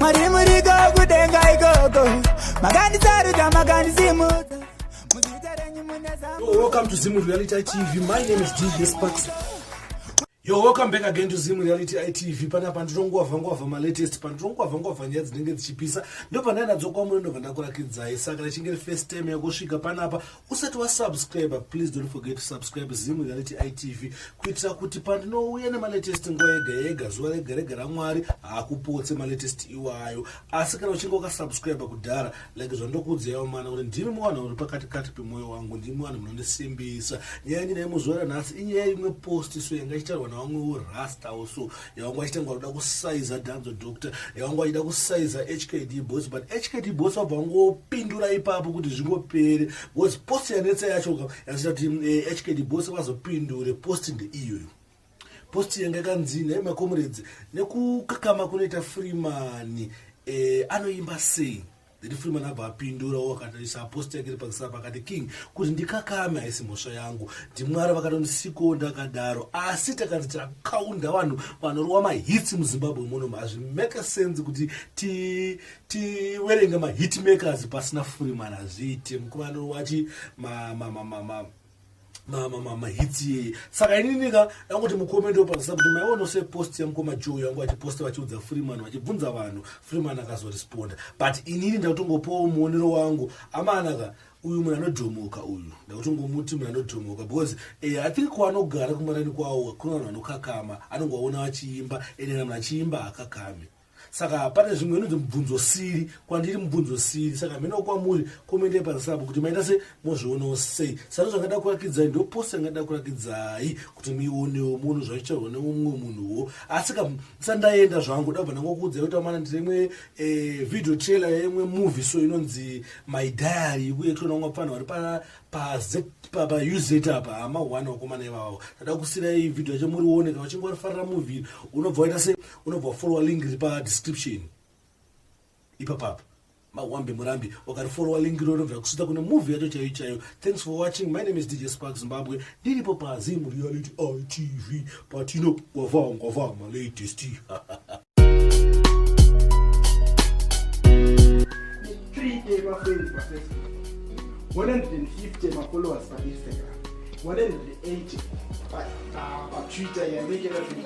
Marimurigo kudenga igogo. Magani saruja magani simuta. Yo, welcome to Zimu Reality TV. My name is DJ Sparks. Yo, welcome back again to Zimu Reality TV. Pana pandongwa my latest pandongwa nyadzi dzinenge dzichipisa. Ndo pandana dzokwa muri ndo vandakurakidzai. Saka richingere first time yakosvika panapa usati wasubscribe, please don't forget to subscribe Zimu Reality TV kuitira kuti pandinouya nema latest nguva yega yega zuva rega rega raMwari akupotse ma latest iwayo. Asi kana uchinge wakasubscribe kudhara like zvandokuudzawo mana kuti ndimi mwana uri pakati kati pemoyo wangu, ndimi mwana munondisimbisa. Nyaya nyina yemuzuva ranhasi inyaya imwe post so yangachitarwa vamwe urasta also yavanga vachitanga varuda kusaiza Danzo Doctor, yavanga vachida kusaiza HKD Boss, but HKD Boss vabva vangopindura ipapo kuti zvingopere because post yanetsa yacho yazita kuti HKD Boss vazopindure post ndeiyoyo. Post yanga yakanzi nehema comrades nekukakama kunoita Freeman anoimba sei. Dedi Freeman abva apindura wakatarisa post yake pakisa pakati King kuti ndikakame haisi mhosva yangu, ndimwari vakatondisikonda akadaro, asi takanzi takaunda vanhu vanorwa mahits muZimbabwe muno. Hazvimake sense kuti tiwerenge mahitmakers pasina Freeman. Hazviite mukomana wachi mahits. Saka ininika yanguti mukomendo pakisa kuti maiona se post yamukoma Joe yangu achiposta vachiudza Freeman vachibvunza vanhu, Freeman akazoresponda. But inini ndakutongopawo muonero wangu amanaka uyu munhu anodhomoka uyu, ndakutongomuti munhu anodhomoka because I think kwanogara kumarani kwawo kuna vanhu vanokakama anongoona vachiimba ende munhu achiimba akakame. Saka pane zvimwe inonzi mubvunzo siri, kwandiri mubvunzo siri. Saka mhino kwamuri komende pasapo kuti maita se mozvionawo sei. Saka zvangada kurakidzai ndo post yangada kurakidzai kuti mionewo munhu zvachitarwa neumwe munhuwo. Asi sandaenda zvangu ndabva ndangokuudzai kuti mana ndirimwe video trailer yemwe movie so inonzi My Diary uye tona ungapana vari pa UZ apa ama one wakomana ivavo. Ndada kusirai video yacho murione kana uchingorifarira movie unobva waita se unobva follow link iri pa description ipapapa mawambe murambi wakarifollowa link rinobva kusvika kune movie yacho chaiyo chaiyo. Thanks for watching. My name is DJ Sparks Zimbabwe. Ndiripo pa Zimu Reality TV patino gwavha ma latest. 3K my friends pa Facebook, 150 my followers pa Instagram, 180 pa Twitter. Yeah, make it a thing.